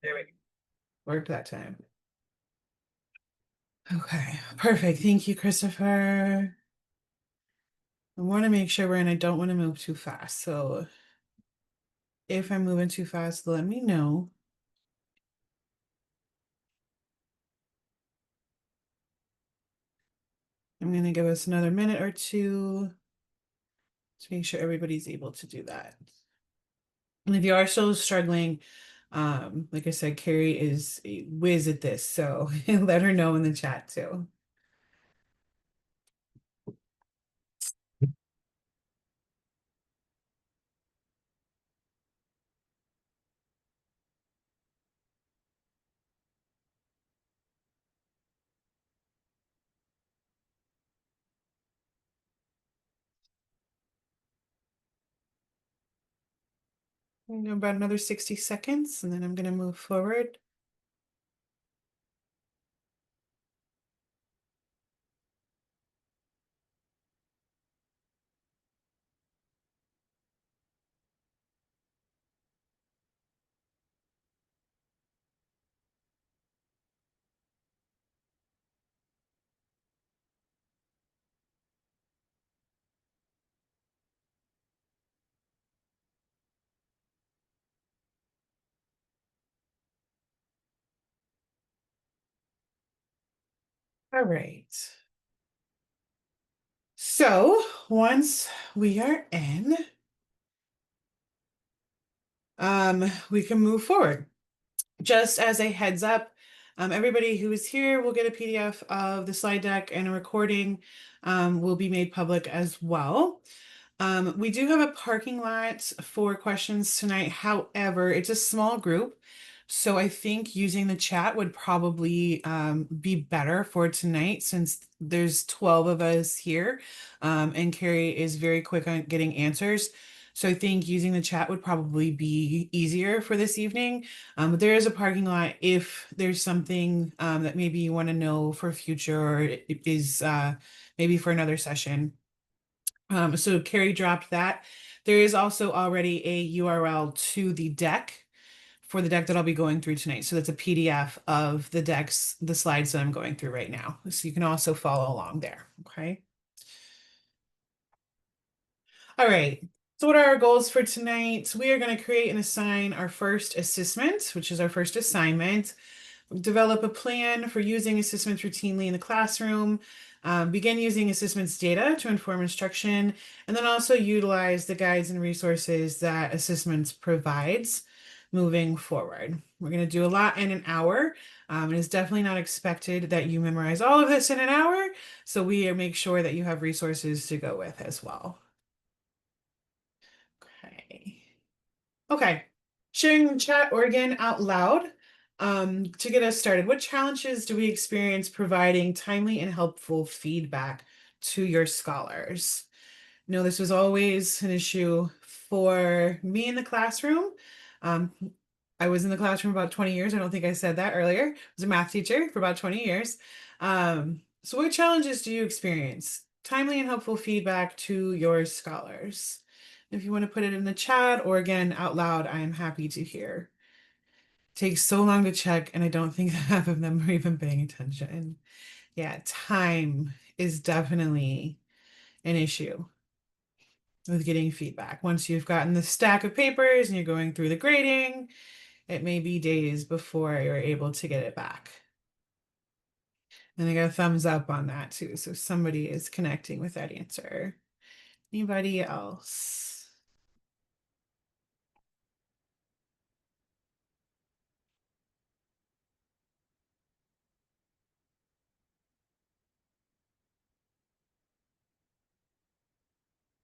There we go. Worked that time. Okay, perfect. Thank you, Christopher. I want to make sure and I don't want to move too fast. So if I'm moving too fast, let me know. I'm going to give us another minute or two to make sure everybody's able to do that. And if you are still struggling, like I said, Carrie is a whiz at this, so let her know in the chat too. About another 60 seconds, and then I'm going to move forward. All right. So once we are in, we can move forward. Just as a heads up, everybody who is here will get a PDF of the slide deck, and a recording will be made public as well. We do have a parking lot for questions tonight. However, it's a small group, so I think using the chat would probably be better for tonight since there's 12 of us here, and Carrie is very quick on getting answers. So I think using the chat would probably be easier for this evening. But there is a parking lot if there's something that maybe you want to know for future, or it is maybe for another session. So Carrie dropped that. There is also already a URL to the deck for the deck that I'll be going through tonight. So that's a PDF of the decks, the slides that I'm going through right now. So you can also follow along there. Okay. All right. So what are our goals for tonight? We are going to create and assign our first assessment, which is our first assignment. Develop a plan for using assessments routinely in the classroom, begin using assessments data to inform instruction, and then also utilize the guides and resources that assessments provides moving forward. We're going to do a lot in an hour. It is definitely not expected that you memorize all of this in an hour, so we make sure that you have resources to go with as well. Okay. Okay. Sharing the chat or again out loud. To get us started, what challenges do we experience providing timely and helpful feedback to your scholars? No, this was always an issue for me in the classroom. Um, I was in the classroom about 20 years. I don't think I said that earlier. I was a math teacher for about 20 years. So what challenges do you experience? Timely and helpful feedback to your scholars. If you want to put it in the chat or again out loud, I am happy to hear. Takes so long to check, and I don't think half of them are even paying attention. Yeah, time is definitely an issue with getting feedback. Once you've gotten the stack of papers and you're going through the grading, it may be days before you're able to get it back. And I got a thumbs up on that too. So somebody is connecting with that answer. Anybody else?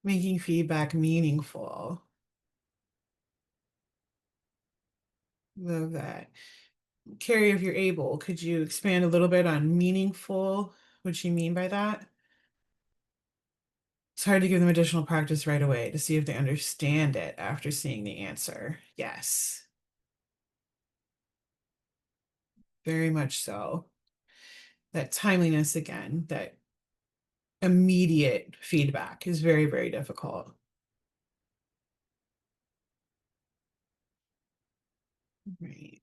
Making feedback meaningful. Love that. Carrie, if you're able, could you expand a little bit on meaningful, what you mean by that? It's hard to give them additional practice right away to see if they understand it after seeing the answer. Yes, very much so. That timeliness again, that immediate feedback is very, very difficult. Right.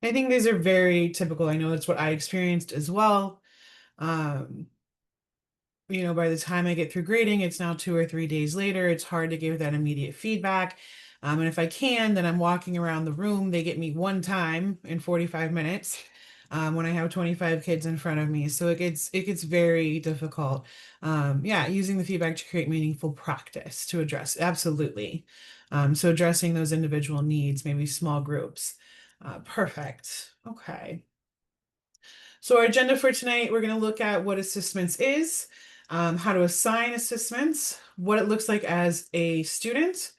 I think these are very typical. I know that's what I experienced as well. Um, by the time I get through grading, it's now 2 or 3 days later. It's hard to give that immediate feedback. And if I can, then I'm walking around the room. They get me one time in 45 minutes when I have 25 kids in front of me. So it gets very difficult. Yeah, using the feedback to create meaningful practice to address. Absolutely. So addressing those individual needs, maybe small groups. Perfect. Okay. So our agenda for tonight, we're going to look at what assessments is, how to assign assessments, what it looks like as a student,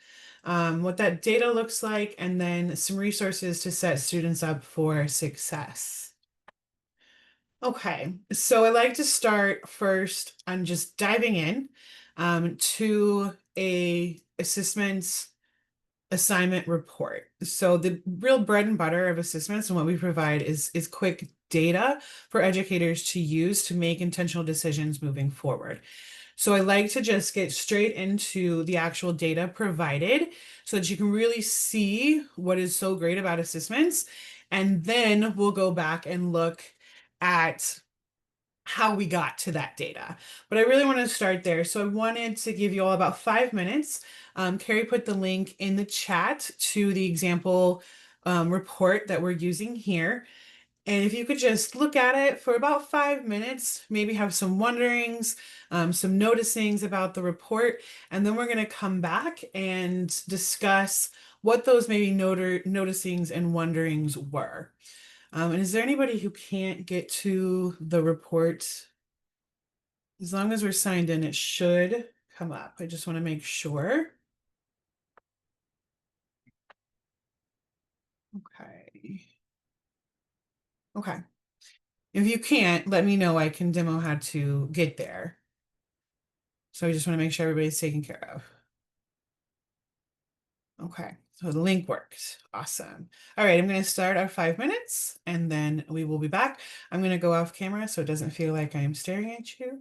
what that data looks like, and then some resources to set students up for success. Okay, so I like to start first on just diving in to a assessments assignment report. So the real bread and butter of assessments and what we provide is quick data for educators to use to make intentional decisions moving forward. So I like to just get straight into the actual data provided so that you can really see what is so great about assessments. And then we'll go back and look at how we got to that data. But I really want to start there. So I wanted to give you all about 5 minutes. Carrie put the link in the chat to the example report that we're using here. And if you could just look at it for about 5 minutes, maybe have some wonderings, some noticings about the report, and then we're going to come back and discuss what those maybe noticings and wonderings were. And is there anybody who can't get to the report? As long as we're signed in, it should come up. I just want to make sure. Okay. Okay. If you can't, let me know. I can demo how to get there. So I just want to make sure everybody's taken care of. Okay. So the link works. Awesome. All right. I'm going to start our 5 minutes and then we will be back. I'm going to go off camera so it doesn't feel like I'm staring at you.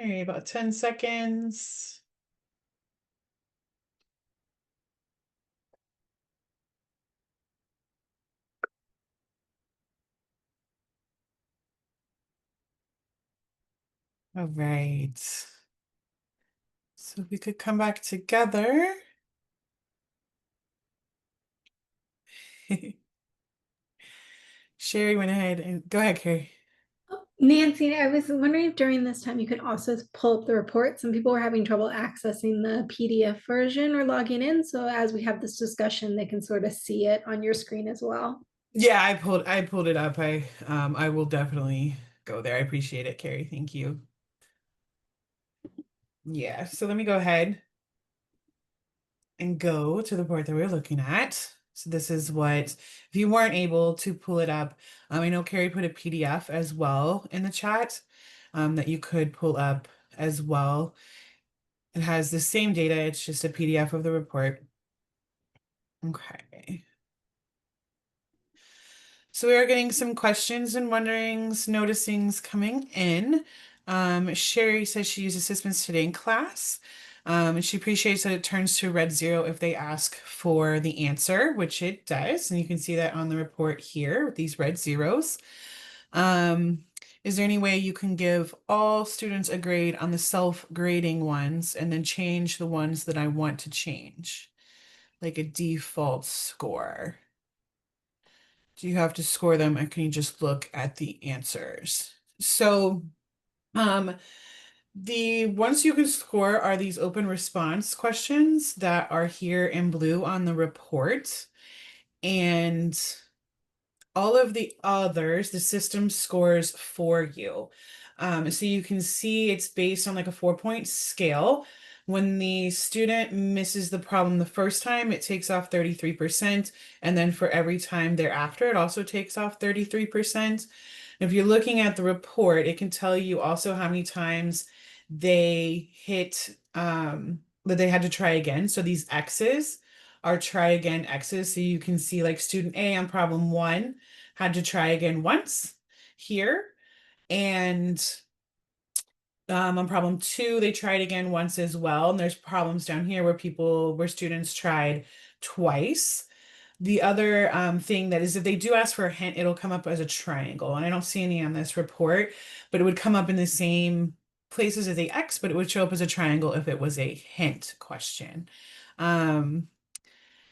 Okay, about 10 seconds. All right. So if we could come back together. Sherry went ahead and go ahead, Carrie. Nancy, I was wondering if during this time you could also pull up the report. Some people were having trouble accessing the PDF version or logging in. So as we have this discussion, they can sort of see it on your screen as well. Yeah, I pulled it up. I will definitely go there. I appreciate it, Carrie. Thank you. Yeah, so let me go ahead and go to the report that we're looking at. So this is what, if you weren't able to pull it up, I know Carrie put a PDF as well in the chat that you could pull up as well. It has the same data, it's just a PDF of the report. Okay. So we are getting some questions and wonderings, noticings coming in. Sherry says she used assessments today in class. And she appreciates that it turns to a red zero if they ask for the answer, which it does. And you can see that on the report here with these red zeros. Is there any way you can give all students a grade on the self-grading ones and then change the ones that I want to change, like a default score? Do you have to score them, or can you just look at the answers? So, um, the ones you can score are these open response questions that are here in blue on the report. And all of the others, the system scores for you. So you can see it's based on like a 4-point scale. When the student misses the problem the first time, it takes off 33%. And then for every time thereafter, it also takes off 33%. If you're looking at the report, it can tell you also how many times they hit that they had to try again. So these X's are try again X's. So you can see like student A on problem 1 had to try again once here. And on problem 2, they tried again once as well. And there's problems down here where students tried twice. The other thing that is if they do ask for a hint, it'll come up as a triangle. And I don't see any on this report, but it would come up in the same places as a X, but it would show up as a triangle if it was a hint question. Um,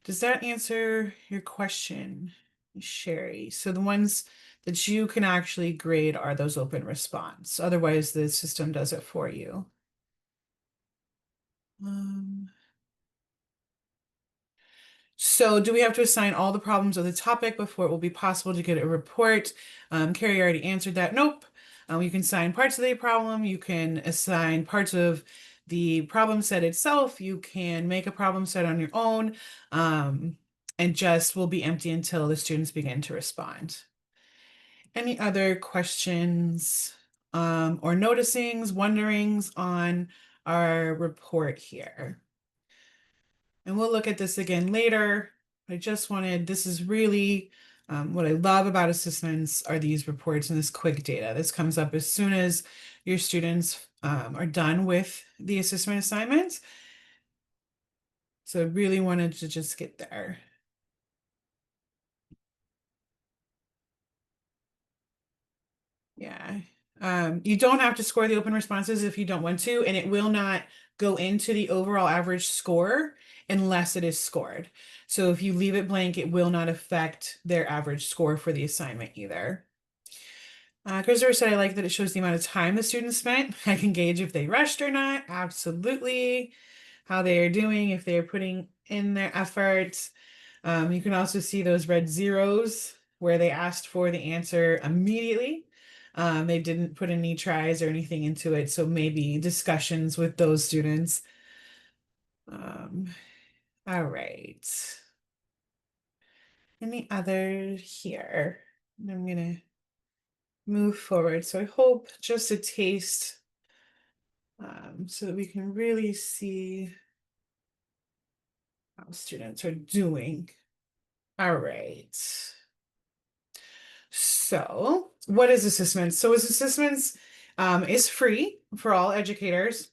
does that answer your question, Sherry? So the ones that you can actually grade are those open response. Otherwise, the system does it for you. Um, So do we have to assign all the problems of the topic before it will be possible to get a report? Carrie already answered that. Nope. You can assign parts of the problem. You can assign parts of the problem set itself. You can make a problem set on your own, and just will be empty until the students begin to respond. Any other questions, or noticings, wonderings on our report here? And we'll look at this again later. This is really what I love about assessments are these reports and this quick data. This comes up as soon as your students are done with the assessment assignments. So I really wanted to just get there. Yeah. You don't have to score the open responses if you don't want to, and it will not go into the overall average score unless it is scored. So if you leave it blank, it will not affect their average score for the assignment either. Christopher said, I like that it shows the amount of time the students spent. I can gauge if they rushed or not. Absolutely. How they are doing, if they are putting in their efforts. You can also see those red zeros where they asked for the answer immediately. They didn't put any tries or anything into it, so maybe discussions with those students. Um, all right. Any other here? I'm gonna move forward. So I hope just a taste, so that we can really see how students are doing. All right. So, what is assessments? So, is assessments is free for all educators.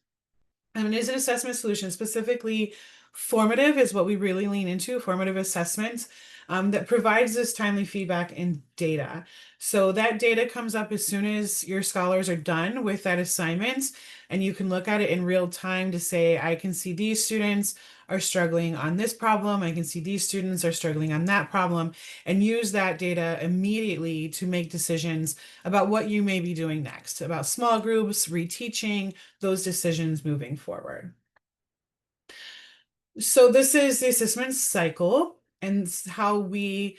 It is an assessment solution. Specifically, formative is what we really lean into, formative assessment, that provides this timely feedback and data. So that data comes up as soon as your scholars are done with that assignment, and you can look at it in real time to say, I can see these students are struggling on this problem. I can see these students are struggling on that problem, and use that data immediately to make decisions about what you may be doing next, about small groups, reteaching, those decisions moving forward. So this is the assessment cycle and how we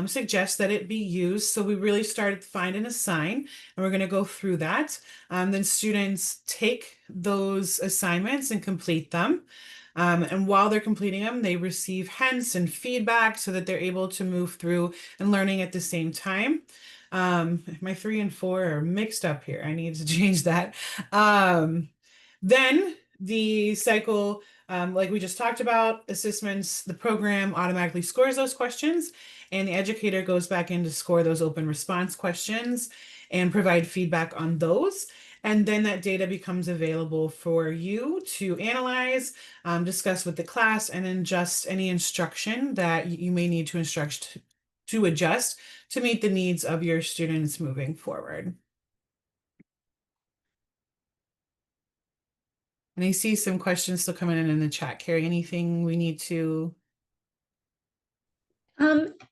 suggest that it be used. So we really start at find and assign, and we're going to go through that. Then students take those assignments and complete them. And while they're completing them, they receive hints and feedback so that they're able to move through and learning at the same time. My 3 and 4 are mixed up here. I need to change that. Then the cycle, like we just talked about, assessments, the program automatically scores those questions, and the educator goes back in to score those open response questions and provide feedback on those. And then that data becomes available for you to analyze, discuss with the class, and then adjust any instruction that you may need to instruct to adjust to meet the needs of your students moving forward. And I see some questions still coming in the chat. Carrie, anything we need to?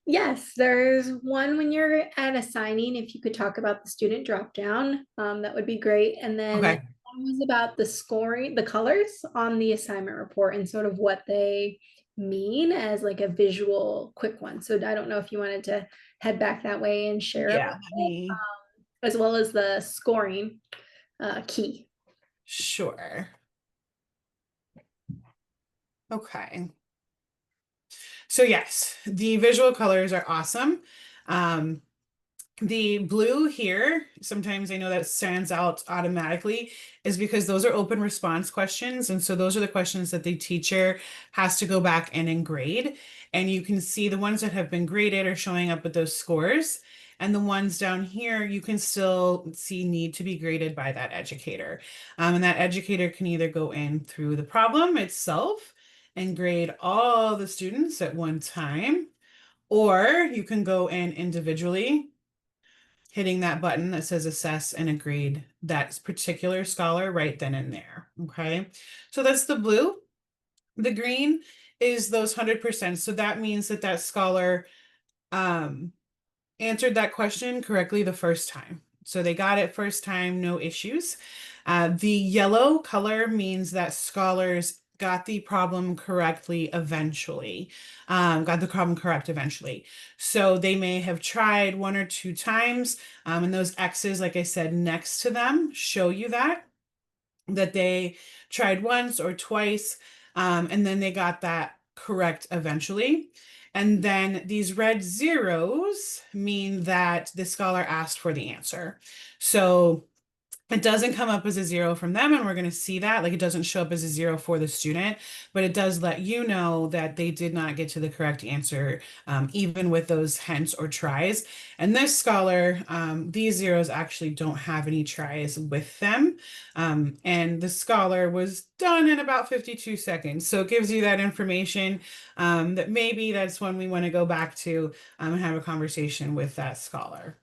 Yes, there's one when you're at assigning, if you could talk about the student drop down, that would be great. And then Okay. one was about the scoring, the colors on the assignment report and sort of what they mean as like a visual quick one. So I don't know if you wanted to head back that way and share Yeah, about let it, me. as well as the scoring key. Sure. Okay. So yes, the visual colors are awesome. Um, The blue here, sometimes I know that stands out automatically, is because those are open response questions. And so those are the questions that the teacher has to go back in and grade. And you can see the ones that have been graded are showing up with those scores. And the ones down here, you can still see need to be graded by that educator. And that educator can either go in through the problem itself and grade all the students at one time, or you can go in individually hitting that button that says assess and grade that particular scholar right then and there. Okay. So that's the blue. The green is those 100%. So that means that that scholar um, answered that question correctly the first time. So they got it first time, no issues. The yellow color means that scholars got the problem correctly eventually, got the problem correct eventually. So they may have tried 1 or 2 times, and those X's, like I said, next to them show you that they tried once or twice, and then they got that correct eventually. And then these red zeros mean that the scholar asked for the answer. So it doesn't come up as a zero from them, and we're going to see that. Like, it doesn't show up as a zero for the student, but it does let you know that they did not get to the correct answer, even with those hints or tries. And this scholar, these zeros actually don't have any tries with them. And the scholar was done in about 52 seconds. So it gives you that information, that maybe that's when we want to go back to, and have a conversation with that scholar.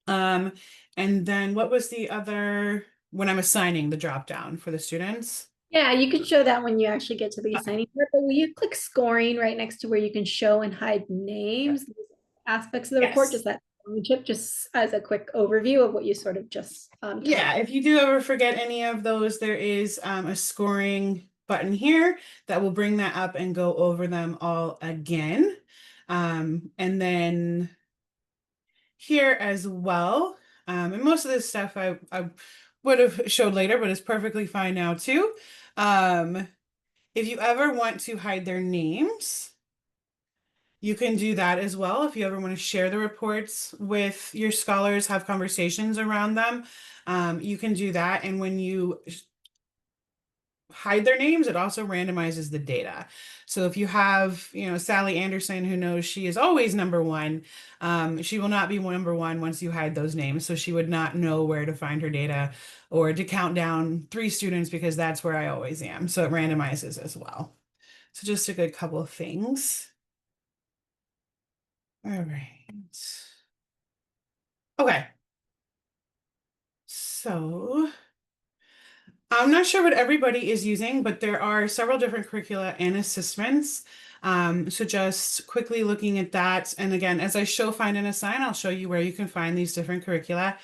Um, and then what was the other, when I'm assigning the drop down for the students? Yeah, you can show that when you actually get to the Okay. assigning part, but will you click scoring right next to where you can show and hide names, aspects of the report, Yes. just that chip, just as a quick overview of what you sort of just taught. Yeah, if you do ever forget any of those, there is a scoring button here that will bring that up and go over them all again. And then here as well, and most of this stuff I would have showed later, but it's perfectly fine now too. Um, if you ever want to hide their names, you can do that as well. If you ever want to share the reports with your scholars, have conversations around them, you can do that. And when you hide their names, it also randomizes the data. So if you have, Sally Anderson who knows she is always number one, she will not be number one once you hide those names. So she would not know where to find her data or to count down three students because that's where I always am. So it randomizes as well. So just a good couple of things. All right. Okay. So I'm not sure what everybody is using, but there are several different curricula and assessments. So just quickly looking at that. And again, as I show Find and Assign, I'll show you where you can find these different curricula.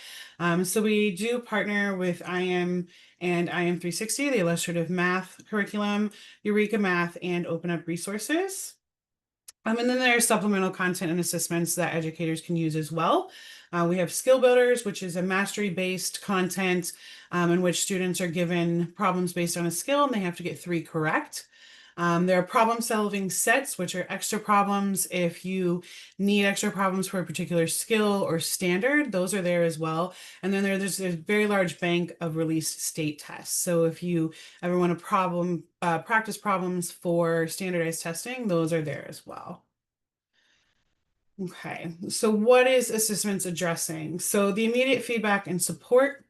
So we do partner with IM and IM 360, the illustrative math curriculum, Eureka Math, and Open Up Resources. And then there's supplemental content and assessments that educators can use as well. We have Skill Builders, which is a mastery-based content in which students are given problems based on a skill and they have to get 3 correct. There are problem-solving sets, which are extra problems if you need extra problems for a particular skill or standard. Those are there as well. And then there's a very large bank of released state tests. So if you ever want to practice problems for standardized testing, those are there as well. Okay, so what is ASSISTments addressing? So the immediate feedback and support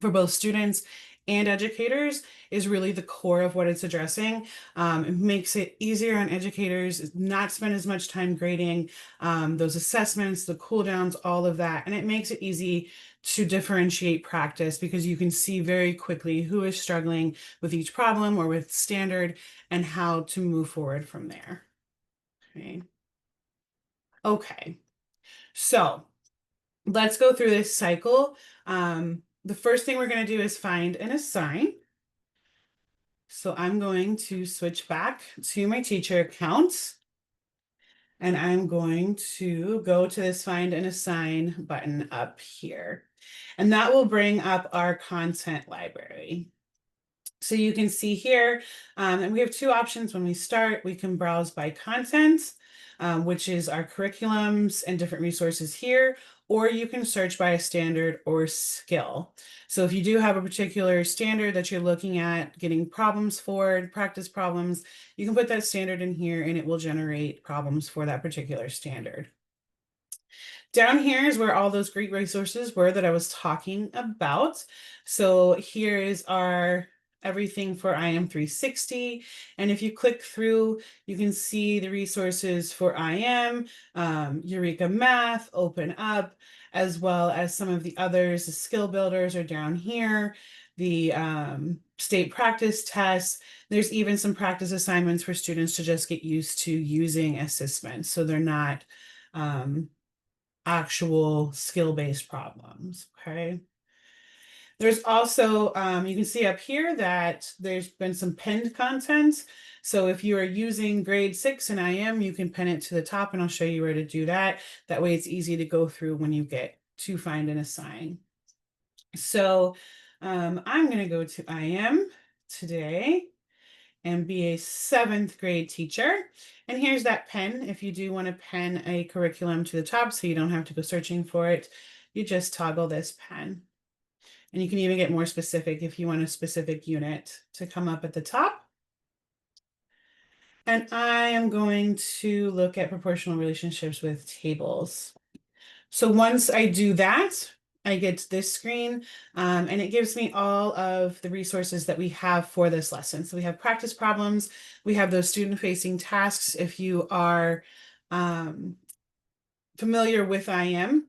for both students and educators is really the core of what it's addressing. It makes it easier on educators not spend as much time grading those assessments, the cool downs, all of that. And it makes it easy to differentiate practice because you can see very quickly who is struggling with each problem or with standard and how to move forward from there. Okay. Okay. So let's go through this cycle. The first thing we're going to do is find and assign. So I'm going to switch back to my teacher account and I'm going to go to this find and assign button up here. And that will bring up our content library. So you can see here, and we have 2 options when we start. We can browse by content, which is our curriculums and different resources here, or you can search by a standard or skill. So if you do have a particular standard that you're looking at getting problems for, practice problems, you can put that standard in here and it will generate problems for that particular standard. Down here is where all those great resources were that I was talking about. So here is our everything for IM 360. And if you click through, you can see the resources for IM, Eureka Math, Open Up, as well as some of the others. The skill builders are down here, the state practice tests. There's even some practice assignments for students to just get used to using ASSISTments. So they're not actual skill-based problems, okay? There's also, you can see up here that there's been some pinned content. So if you are using grade 6 in IM, you can pin it to the top and I'll show you where to do that. That way it's easy to go through when you get to find and assign. So I'm gonna go to IM today and be a 7th grade teacher. And here's that pen. If you do want to pen a curriculum to the top so you don't have to go searching for it, you just toggle this pen. And you can even get more specific if you want a specific unit to come up at the top. And I am going to look at proportional relationships with tables. So once I do that, I get to this screen and it gives me all of the resources that we have for this lesson. So we have practice problems, we have those student-facing tasks. If you are familiar with IM,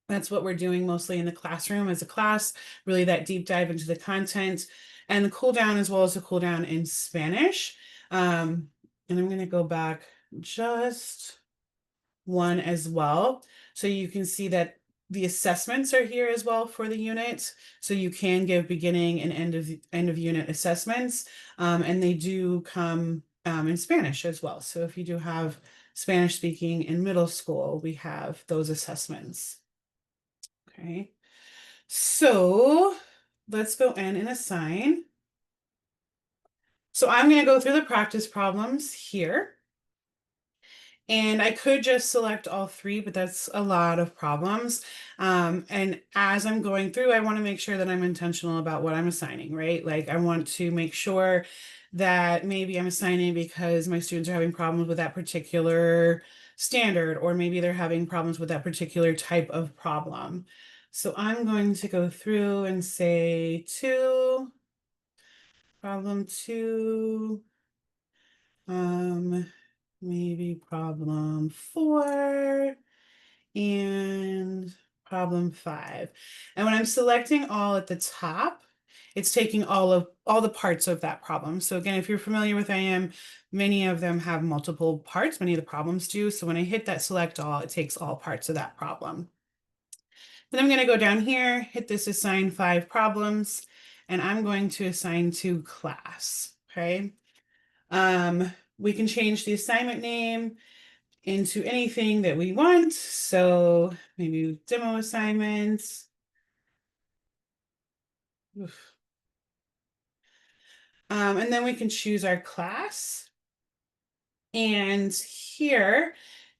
that's what we're doing mostly in the classroom as a class, really that deep dive into the content and the cool down as well as the cool down in Spanish. And I'm going to go back just one as well. So you can see that the assessments are here as well for the unit. So you can give beginning and end of unit assessments. And they do come in Spanish as well. So if you do have Spanish speaking in middle school, we have those assessments. Okay. So let's go in and assign. So I'm going to go through the practice problems here. And I could just select all three, but that's a lot of problems. And as I'm going through, I want to make sure that I'm intentional about what I'm assigning, right? Like I want to make sure that maybe I'm assigning because my students are having problems with that particular standard, or maybe they're having problems with that particular type of problem. So I'm going to go through and say two, problem two, um, maybe problem four, and problem five. And when I'm selecting all at the top, it's taking all the parts of that problem. So again, if you're familiar with IM, many of them have multiple parts, many of the problems do. So when I hit that select all, it takes all parts of that problem. Then I'm going to go down here, hit this assign five problems, and I'm going to assign to class. Okay. We can change the assignment name into anything that we want. So maybe demo assignments. Oof. And then we can choose our class. And here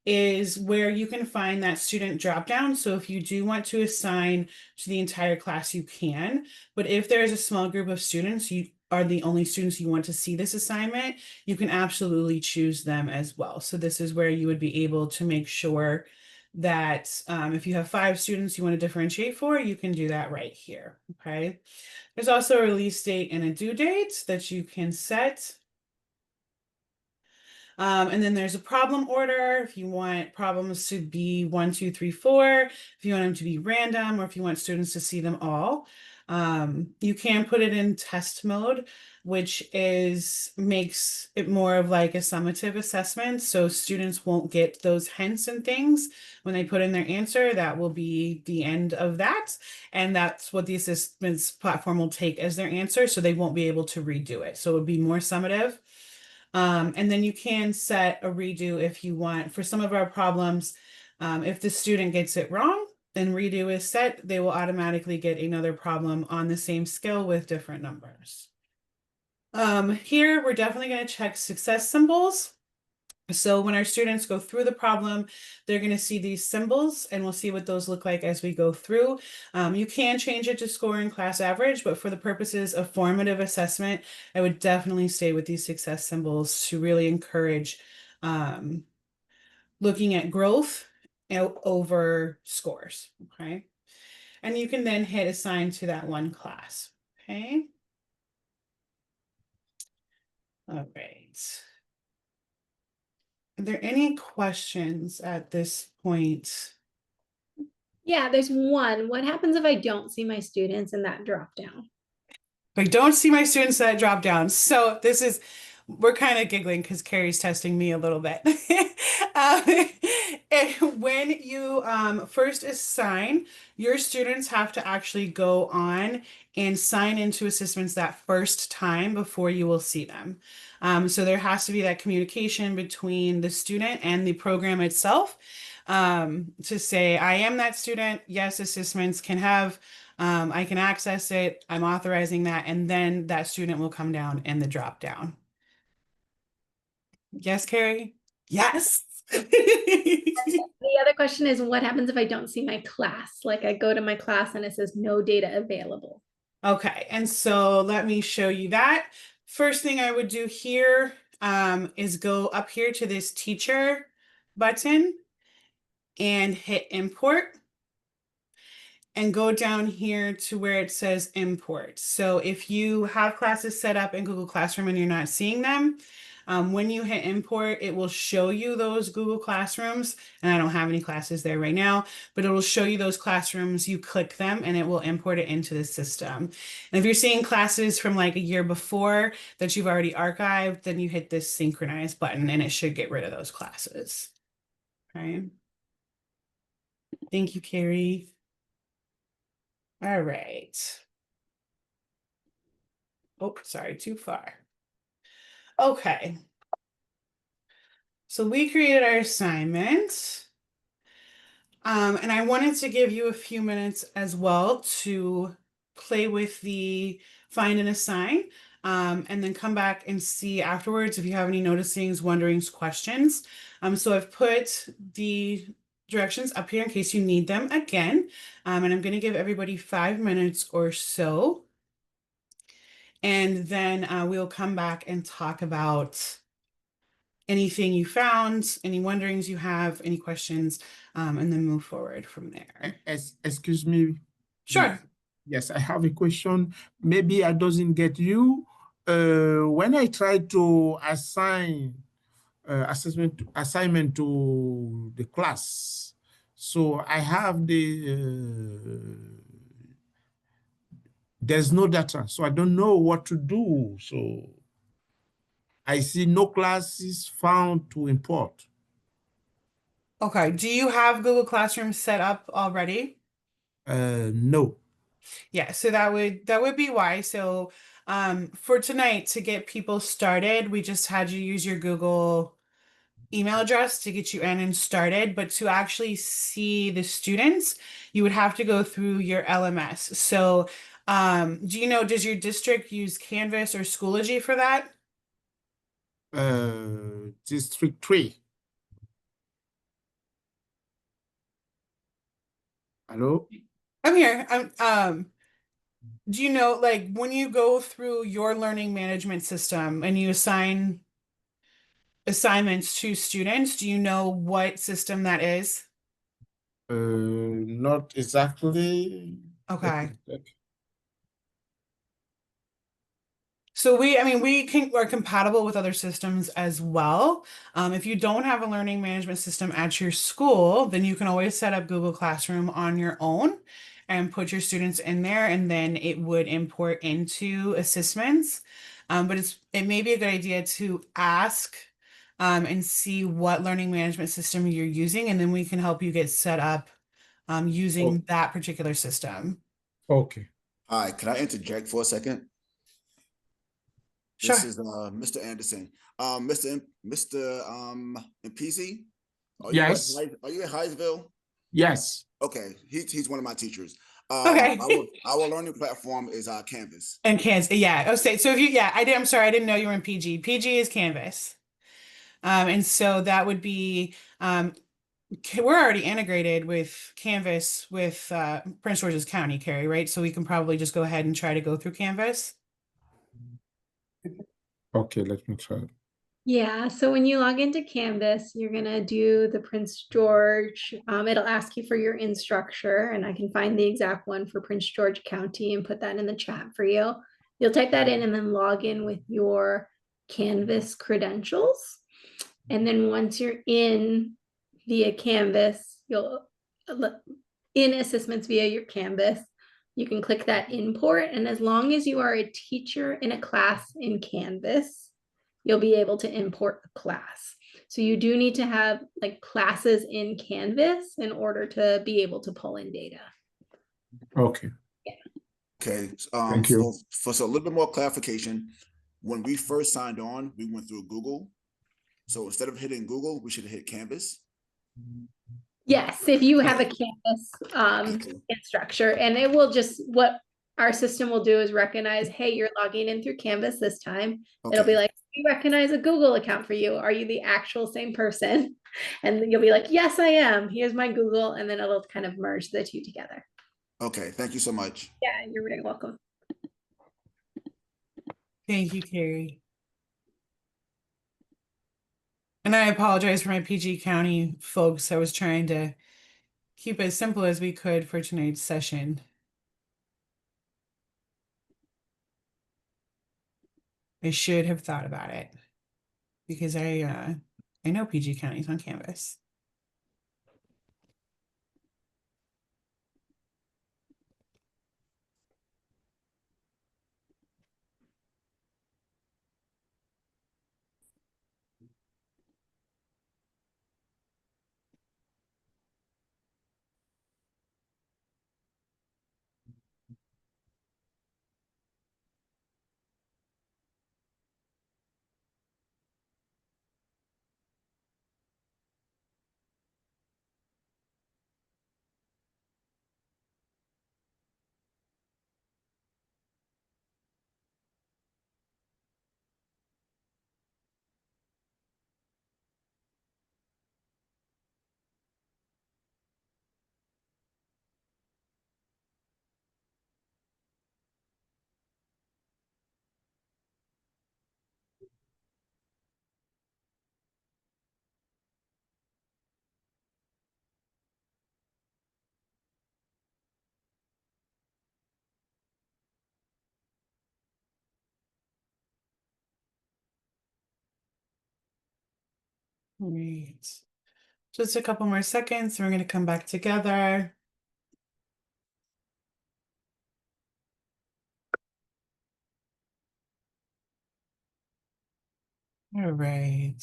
is where you can find that student dropdown. So if you do want to assign to the entire class, you can. But if there is a small group of students, you are the only students you want to see this assignment, you can absolutely choose them as well. So this is where you would be able to make sure that if you have five students you want to differentiate for, you can do that right here. Okay. There's also a release date and a due date that you can set. And then there's a problem order if you want problems to be one, two, three, four, if you want them to be random, or if you want students to see them all. You can put it in test mode, which makes it more of like a summative assessment. So students won't get those hints and things when they put in their answer. That will be the end of that. And that's what the assessments platform will take as their answer. So they won't be able to redo it. So it would be more summative. And then you can set a redo if you want. For some of our problems, if the student gets it wrong, then redo is set, they will automatically get another problem on the same skill with different numbers. Here, we're definitely going to check success symbols. So when our students go through the problem, they're going to see these symbols, and we'll see what those look like as we go through. You can change it to scoring class average, but for the purposes of formative assessment, I would definitely stay with these success symbols to really encourage um, looking at growth over scores. Okay. And you can then hit assign to that one class. Okay. All right. Are there any questions at this point? Yeah, there's one. What happens if I don't see my students in that drop down? I don't see my students that drop down. So we're kind of giggling because Carrie's testing me a little bit. And when you first assign, your students have to actually go on and sign into assessments that first time before you will see them. So there has to be that communication between the student and the program itself to say, I am that student. Yes, assessments can have I can access it. I'm authorizing that, and then that student will come down in the drop down. Yes, Carrie? Yes. The other question is, what happens if I don't see my class? Like I go to my class and it says no data available. Okay, and so let me show you that. First thing I would do here is go up here to this teacher button and hit import, and go down here to where it says import. So if you have classes set up in Google Classroom and you're not seeing them, when you hit import, it will show you those Google Classrooms. And I don't have any classes there right now, but it will show you those classrooms. You click them and it will import it into the system. And if you're seeing classes from like a year before that you've already archived, then you hit this synchronize button and it should get rid of those classes. Okay. Thank you, Carrie. All right. Oh, sorry, too far. Okay. So we created our assignment. And I wanted to give you a few minutes as well to play with the find and assign, and then come back and see afterwards if you have any noticings, wonderings, questions. So I've put the directions up here in case you need them again. And I'm going to give everybody 5 minutes or so. And then we'll come back and talk about anything you found, any wonderings you have, any questions, and then move forward from there. Excuse me, please. Sure. Yes, I have a question. Maybe I doesn't get you. When I try to assign assignment to the class, so I have there's no data, so I don't know what to do. So I see no classes found to import. Okay. Do you have Google Classroom set up already? No. Yeah, so that would be why. So for tonight to get people started, we just had you use your Google email address to get you in and started, but to actually see the students, you would have to go through your LMS. So do you know, does your district use Canvas or Schoology for that? District 3. Hello? I'm here. Do you know, like, when you go through your learning management system and you assign assignments to students, do you know what system that is? Not exactly. Let me Okay. check. So we're compatible with other systems as well. If you don't have a learning management system at your school, then you can always set up Google Classroom on your own and put your students in there, and then it would import into Assessments. But it may be a good idea to ask and see what learning management system you're using, and then we can help you get set up Oh, using that particular system. okay. Hi, can I interject for a second? This Sure. is Mr. Anderson. Mr. MPZ, Yes. Are you at Highsville? Yes. Okay, he's one of my teachers. Okay. Our learning platform is Canvas. And Canvas, yeah. Okay, so if you, yeah, I did. I'm sorry, I didn't know you were in PG. PG is Canvas, and so that would be we're already integrated with Canvas with Prince George's County, Carrie, right? So we can probably just go ahead and try to go through Canvas. Okay, let me try. Yeah, so when you log into Canvas, you're gonna do the Prince George. It'll ask you for your instructor, and I can find the exact one for Prince George County and put that in the chat for you. You'll type that in and then log in with your Canvas credentials. And then once you're in via Canvas, you'll in assessments via your Canvas, you can click that import. And as long as you are a teacher in a class in Canvas, you'll be able to import a class. So you do need to have like classes in Canvas in order to be able to pull in data. Okay. Okay, Thank you. for a little bit more clarification, when we first signed on, we went through Google. So instead of hitting Google, we should hit Canvas. Yes, if you have a Canvas Okay. instructor, and it will just, what our system will do is recognize, hey, you're logging in through Canvas this time. It'll be Okay. like, we recognize a Google account for you. Are you the actual same person? And you'll be like, yes, I am. Here's my Google. And then it'll kind of merge the two together. Okay, thank you so much. Yeah, you're very welcome. Thank you, Carrie. And I apologize for my PG County folks. I was trying to keep it as simple as we could for tonight's session. I should have thought about it because I know PG County's on Canvas. Great. Just a couple more seconds, and we're going to come back together. All right.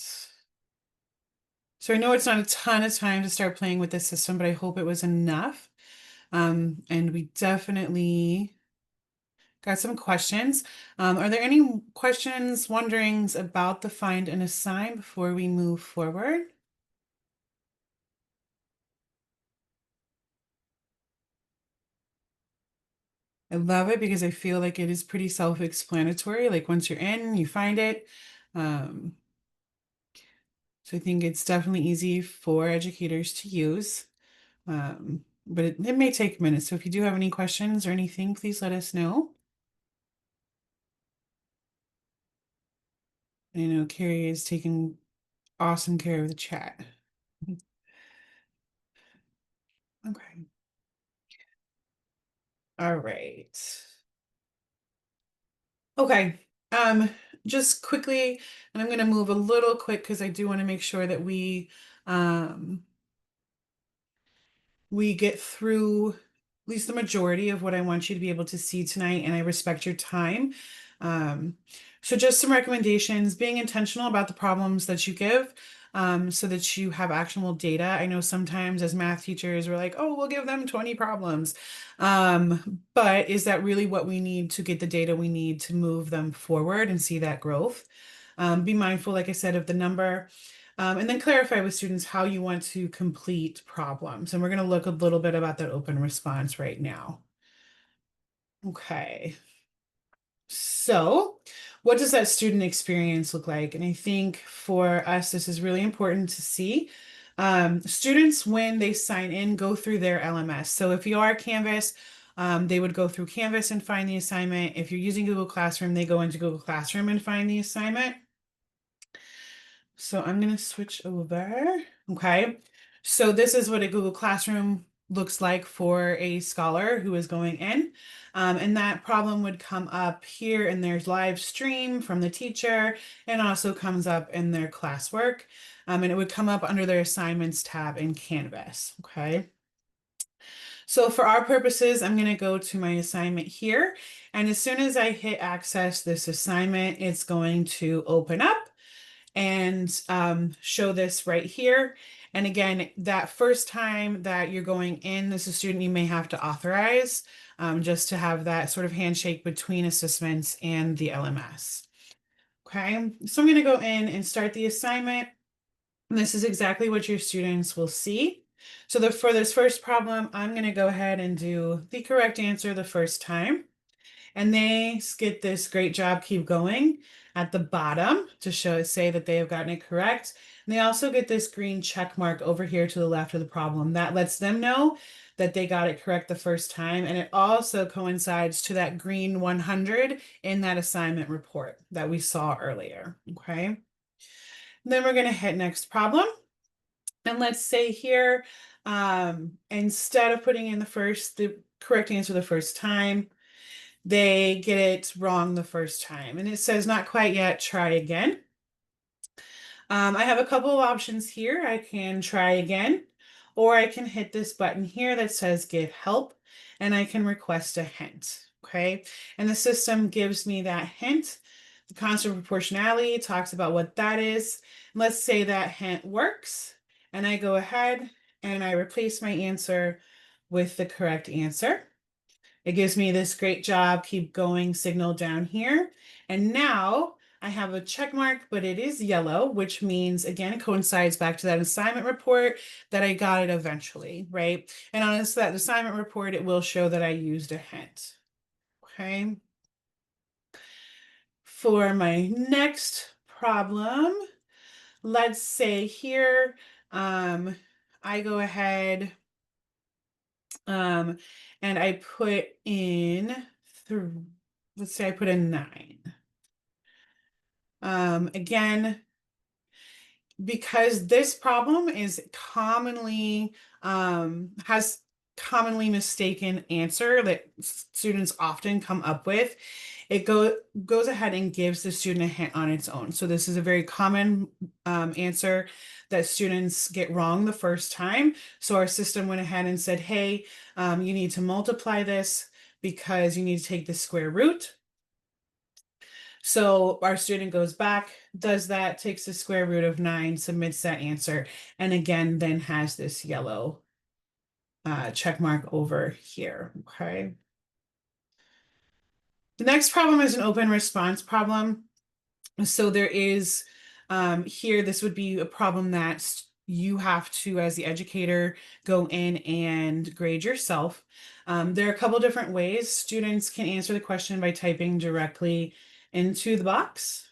So I know it's not a ton of time to start playing with this system, but I hope it was enough. And we definitely got some questions. Are there any questions, wonderings about the find and assign before we move forward? I love it because I feel like it is pretty self-explanatory. Like once you're in, you find it. So I think it's definitely easy for educators to use. But it may take minutes. So if you do have any questions or anything, please let us know. I know Carrie is taking awesome care of the chat. Okay. All right. Okay. Just quickly, and I'm going to move a little quick because I do want to make sure that we get through at least the majority of what I want you to be able to see tonight, and I respect your time. So just some recommendations, being intentional about the problems that you give, so that you have actionable data. I know sometimes as math teachers, we're like, oh, we'll give them 20 problems. But is that really what we need to get the data we need to move them forward and see that growth? Be mindful, like I said, of the number. And then clarify with students how you want to complete problems. And we're going to look a little bit about that open response right now. Okay. So what does that student experience look like? And I think for us, this is really important to see. Students, when they sign in, go through their LMS. So if you are Canvas, they would go through Canvas and find the assignment. If you're using Google Classroom, they go into Google Classroom and find the assignment. So I'm going to switch over. Okay. So this is what a Google Classroom looks like for a scholar who is going in. And that problem would come up here in their live stream from the teacher, and also comes up in their classwork. And it would come up under their assignments tab in Canvas. Okay. So for our purposes, I'm going to go to my assignment here. And as soon as I hit access this assignment, it's going to open up and show this right here. And again, that first time that you're going in as a student, you may have to authorize just to have that sort of handshake between ASSISTments and the LMS. Okay, so I'm going to go in and start the assignment. And this is exactly what your students will see. So for this first problem, I'm going to go ahead and do the correct answer the first time. And they get this great job, keep going at the bottom to say that they have gotten it correct. And they also get this green check mark over here to the left of the problem. That lets them know that they got it correct the first time. And it also coincides to that green 100 in that assignment report that we saw earlier. Okay. Then we're going to hit next problem. And let's say here, instead of putting in the correct answer the first time, they get it wrong the first time. And it says not quite yet, try again. I have a couple of options here. I can try again, or I can hit this button here that says give help, and I can request a hint. Okay, and the system gives me that hint. The constant proportionality talks about what that is. Let's say that hint works, and I go ahead and I replace my answer with the correct answer. It gives me this great job, keep going signal down here. And now I have a check mark, but it is yellow, which means, again, it coincides back to that assignment report that I got it eventually, right? And on that assignment report, it will show that I used a hint. Okay. For my next problem, let's say here, I go ahead and I put in let's say I put in 9. Again, because this problem is commonly has commonly mistaken answer that students often come up with, it goes ahead and gives the student a hint on its own. So this is a very common answer that students get wrong the first time. So our system went ahead and said, hey, you need to multiply this because you need to take the square root. So our student goes back, does that, takes the square root of 9, submits that answer, and again, then has this yellow check mark over here, okay? The next problem is an open response problem. So there is here, this would be a problem that you have to, as the educator, go in and grade yourself. There are a couple different ways. Students can answer the question by typing directly into the box.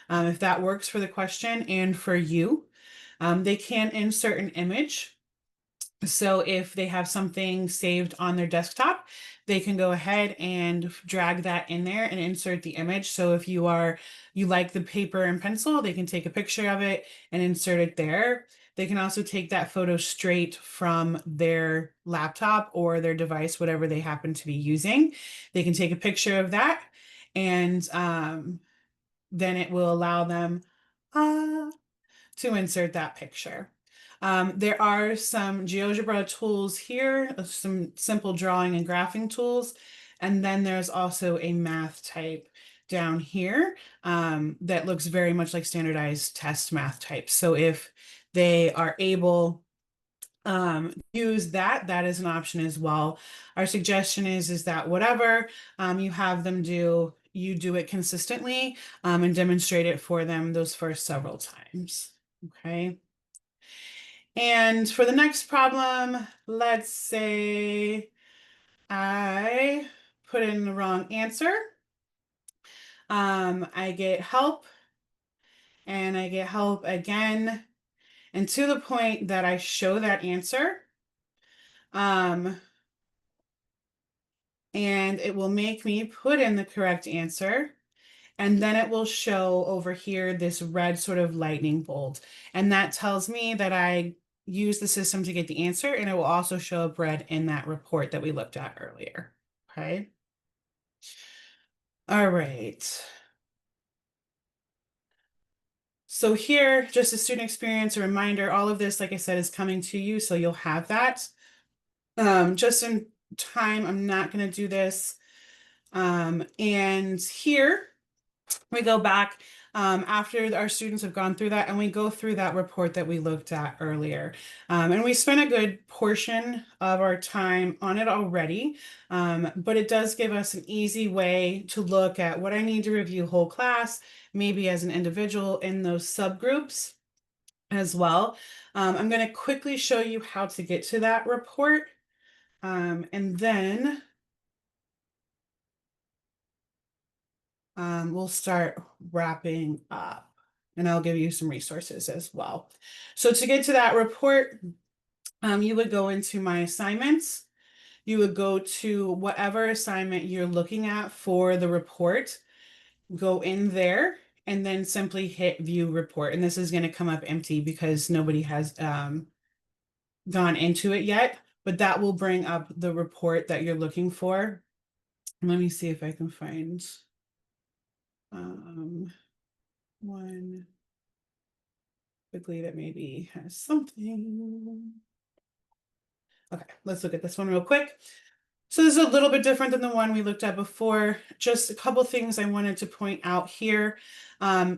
If that works for the question and for you, they can insert an image. So if they have something saved on their desktop, they can go ahead and drag that in there and insert the image. So if you like the paper and pencil, they can take a picture of it and insert it there. They can also take that photo straight from their laptop or their device, whatever they happen to be using. They can take a picture of that, and then it will allow them to insert that picture. There are some GeoGebra tools here, some simple drawing and graphing tools, and then there's also a math type down here that looks very much like standardized test math types. So if they are able use that, that is an option as well. Our suggestion is that whatever you have them do, you do it consistently and demonstrate it for them those first several times. Okay. And for the next problem, let's say I put in the wrong answer. I get help and I get help again, and to the point that I show that answer. And it will make me put in the correct answer. And then it will show over here this red sort of lightning bolt. And that tells me that I use the system to get the answer, and it will also show up red in that report that we looked at earlier. Okay. All right. So here, just a student experience, a reminder, all of this, like I said, is coming to you, so you'll have that. Just in time, I'm not going to do this. And here, we go back after our students have gone through that, and we go through that report that we looked at earlier. And we spent a good portion of our time on it already, but it does give us an easy way to look at what I need to review whole class, maybe as an individual in those subgroups as well. I'm going to quickly show you how to get to that report, and then we'll start wrapping up, and I'll give you some resources as well. So to get to that report, you would go into my assignments. You would go to whatever assignment you're looking at for the report, go in there, and then simply hit view report. And this is going to come up empty because nobody has gone into it yet, but that will bring up the report that you're looking for. Let me see if I can find one quickly that maybe has something. Okay, let's look at this one real quick. So this is a little bit different than the one we looked at before. Just a couple things I wanted to point out here.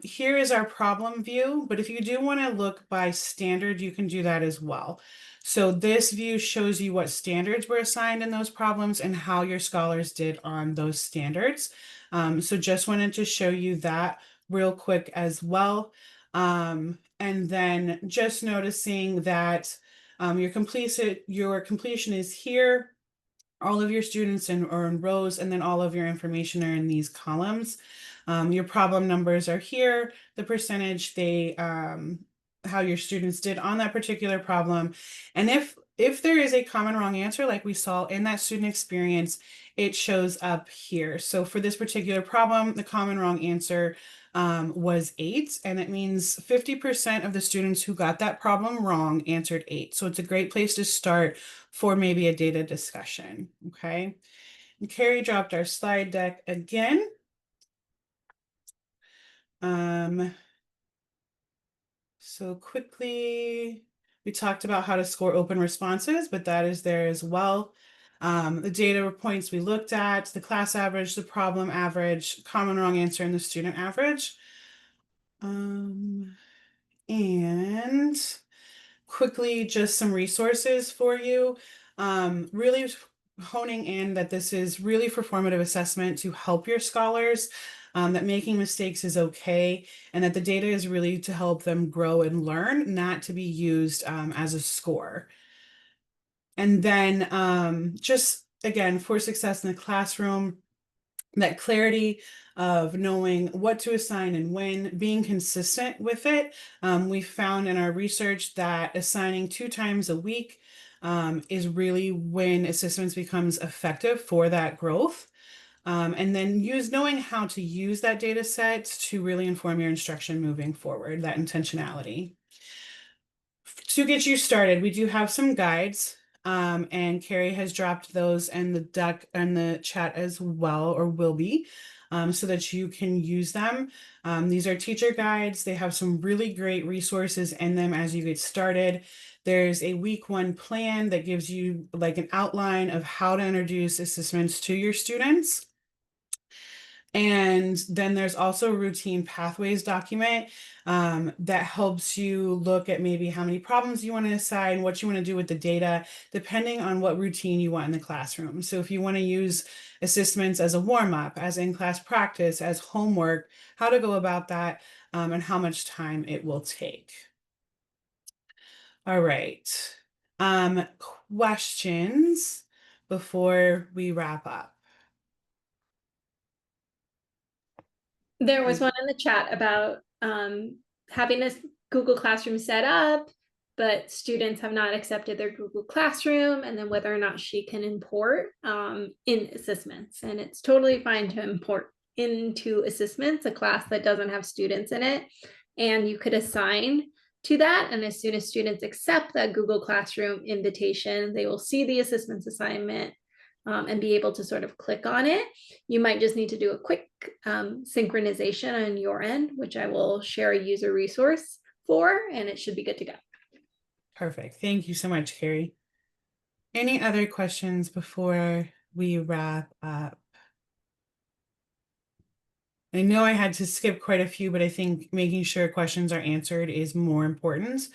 Here is our problem view, but if you do want to look by standard, you can do that as well. So this view shows you what standards were assigned in those problems and how your scholars did on those standards. So just wanted to show you that real quick as well. And then just noticing that your completion is here. All of your students are in rows, and then all of your information are in these columns. Your problem numbers are here, the percentage how your students did on that particular problem. And if there is a common wrong answer, like we saw in that student experience, it shows up here. So for this particular problem, the common wrong answer was 8, and it means 50% of the students who got that problem wrong answered 8. So it's a great place to start for maybe a data discussion. Okay. And Carrie dropped our slide deck again. So quickly, we talked about how to score open responses, but that is there as well. The data points we looked at, the class average, the problem average, common wrong answer, and the student average. And quickly, just some resources for you. Really honing in that this is really for formative assessment to help your scholars, that making mistakes is okay, and that the data is really to help them grow and learn, not to be used as a score. And then just again, for success in the classroom, that clarity of knowing what to assign and when, being consistent with it. We found in our research that assigning 2 times a week is really when assessments becomes effective for that growth. And then knowing how to use that data set to really inform your instruction moving forward, that intentionality. To get you started, we do have some guides, and Carrie has dropped those in the deck and the chat as well, or will be, so that you can use them. These are teacher guides. They have some really great resources in them as you get started. There's a week 1 plan that gives you like an outline of how to introduce assessments to your students. And then there's also a routine pathways document that helps you look at maybe how many problems you want to assign, what you want to do with the data, depending on what routine you want in the classroom. So if you want to use assessments as a warm-up, as in-class practice, as homework, how to go about that, and how much time it will take. All right. Questions before we wrap up? There was one in the chat about having this Google Classroom set up, but students have not accepted their Google Classroom, and then whether or not she can import in assessments. And it's totally fine to import into assessments a class that doesn't have students in it. And you could assign to that. And as soon as students accept that Google Classroom invitation, they will see the assessments assignment and be able to sort of click on it. You might just need to do a quick synchronization on your end, which I will share a user resource for, and it should be good to go. Perfect. Thank you so much, Carrie. Any other questions before we wrap up? I know I had to skip quite a few, but I think making sure questions are answered is more important.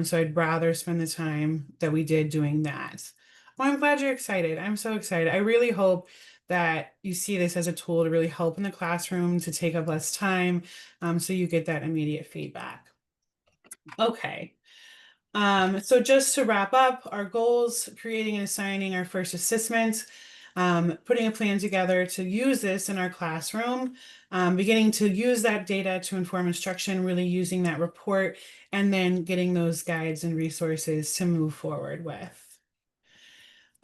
So I'd rather spend the time that we did doing that. Well, I'm glad you're excited. I'm so excited. I really hope that you see this as a tool to really help in the classroom, to take up less time, so you get that immediate feedback. Okay. So just to wrap up, our goals: creating and assigning our first assessment, putting a plan together to use this in our classroom, beginning to use that data to inform instruction, really using that report, and then getting those guides and resources to move forward with.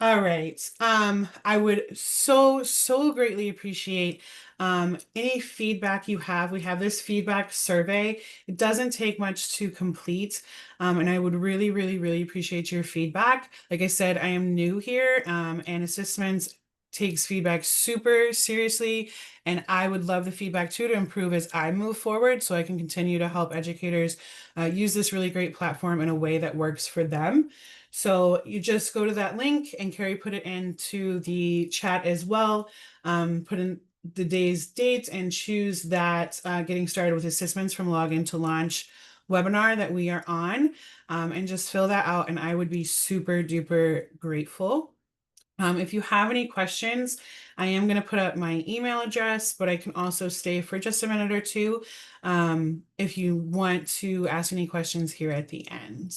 All right. I would so greatly appreciate any feedback you have. We have this feedback survey. It doesn't take much to complete. And I would really appreciate your feedback. Like I said, I am new here, and Assessments takes feedback super seriously. And I would love the feedback too, to improve as I move forward, so I can continue to help educators use this really great platform in a way that works for them. So you just go to that link, and Carrie put it into the chat as well. Put in the day's date and choose that getting started with assessments from login to launch webinar that we are on, and just fill that out, and I would be super duper grateful. If you have any questions, I am going to put up my email address, but I can also stay for just a minute or two if you want to ask any questions here at the end.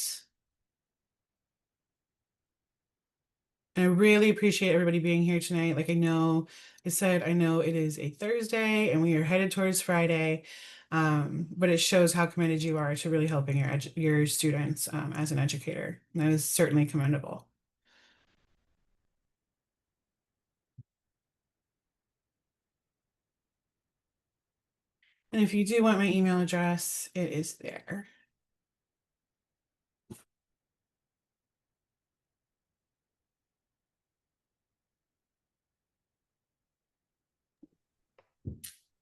And I really appreciate everybody being here tonight. Like I know I know it is a Thursday and we are headed towards Friday, but it shows how committed you are to really helping your students as an educator. And that is certainly commendable. And if you do want my email address, it is there.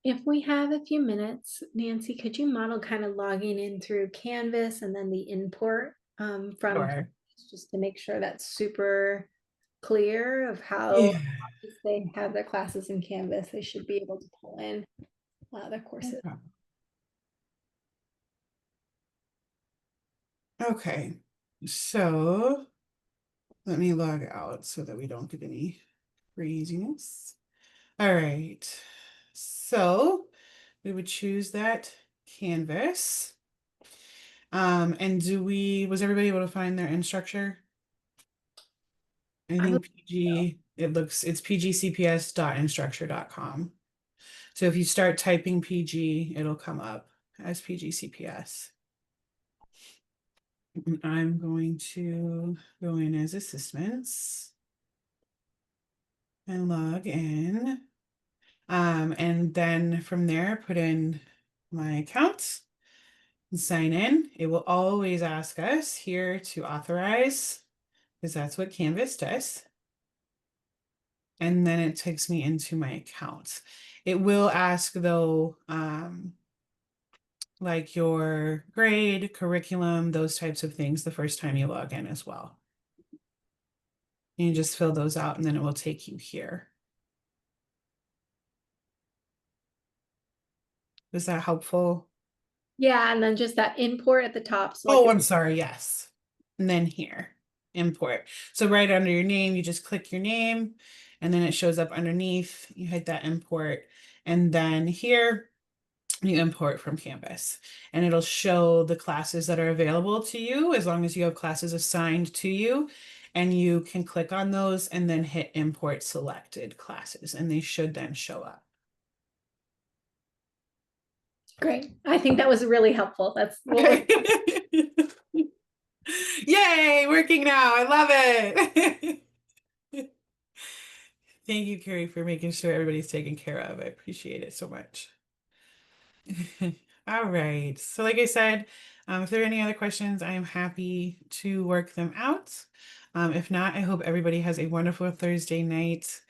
If we have a few minutes, Nancy, could you model kind of logging in through Canvas and then the import from Sure. just to make sure that's super clear of how Yeah. if they have their classes in Canvas, they should be able to pull in their courses. Okay, so let me log out so that we don't get any craziness. All right, so we would choose that canvas. And was everybody able to find their instructor? I think PG, it's pgcps.instructure.com. So if you start typing PG, it'll come up as PGCPS. And I'm going to go in as assessments and log in. And then from there, put in my account and sign in. It will always ask us here to authorize, because that's what Canvas does. And then it takes me into my account. It will ask though, like your grade, curriculum, those types of things the first time you log in as well. And you just fill those out and then it will take you here. Is that helpful? Yeah, and then just that import at the top. So Oh, like I'm sorry. Yes. And then here, import. So right under your name, you just click your name and then it shows up underneath. You hit that import. And then here, you import from Canvas and it'll show the classes that are available to you as long as you have classes assigned to you. And you can click on those and then hit import selected classes and they should then show up. great. I think that was really helpful. That's what Okay. Yay, working now. I love it. Thank you, Carrie, for making sure everybody's taken care of. I appreciate it so much. All right. So like I said, if there are any other questions, I am happy to work them out. If not, I hope everybody has a wonderful Thursday night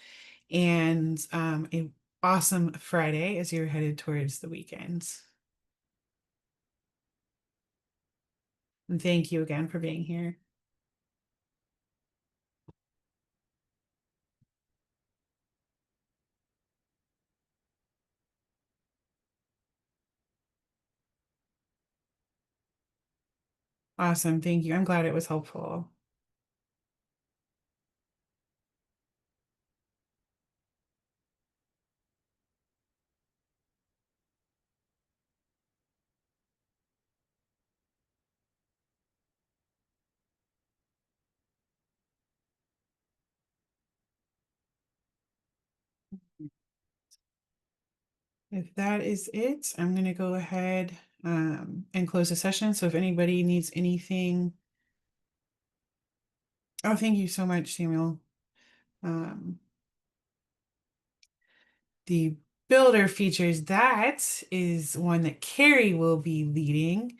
and a awesome Friday as you're headed towards the weekend. And thank you again for being here. Awesome. Thank you. I'm glad it was helpful. If that is it, I'm going to go ahead and close the session. So if anybody needs anything, oh, thank you so much, Samuel. The builder features, that is one that Carrie will be leading.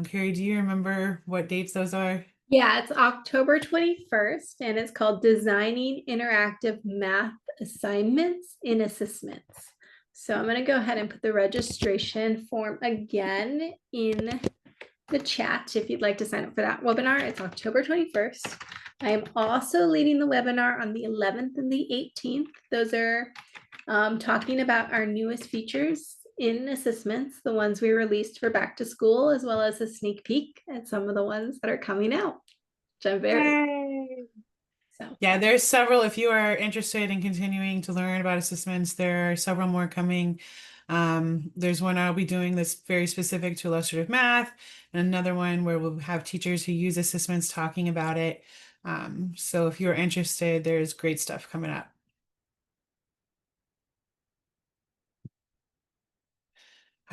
Carrie, do you remember what dates those are? Yeah, it's October 21st and it's called Designing Interactive Math Assignments in ASSISTments. So I'm going to go ahead and put the registration form again in the chat if you'd like to sign up for that webinar. It's October 21st. I am also leading the webinar on the 11th and the 18th. Those are talking about our newest features in ASSISTments, the ones we released for back to school, as well as a sneak peek at some of the ones that are coming out, which I'm very so. Yeah, there's several. If you are interested in continuing to learn about assessments, there are several more coming. There's one I'll be doing that's very specific to illustrative math, and another one where we'll have teachers who use assessments talking about it. So if you're interested, there's great stuff coming up.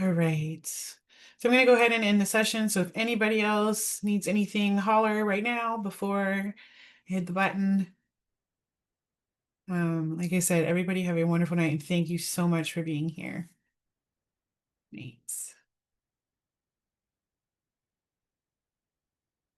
All right. So I'm going to go ahead and end the session. So if anybody else needs anything, holler right now before I hit the button. Like I said, everybody have a wonderful night and thank you so much for being here. Thanks.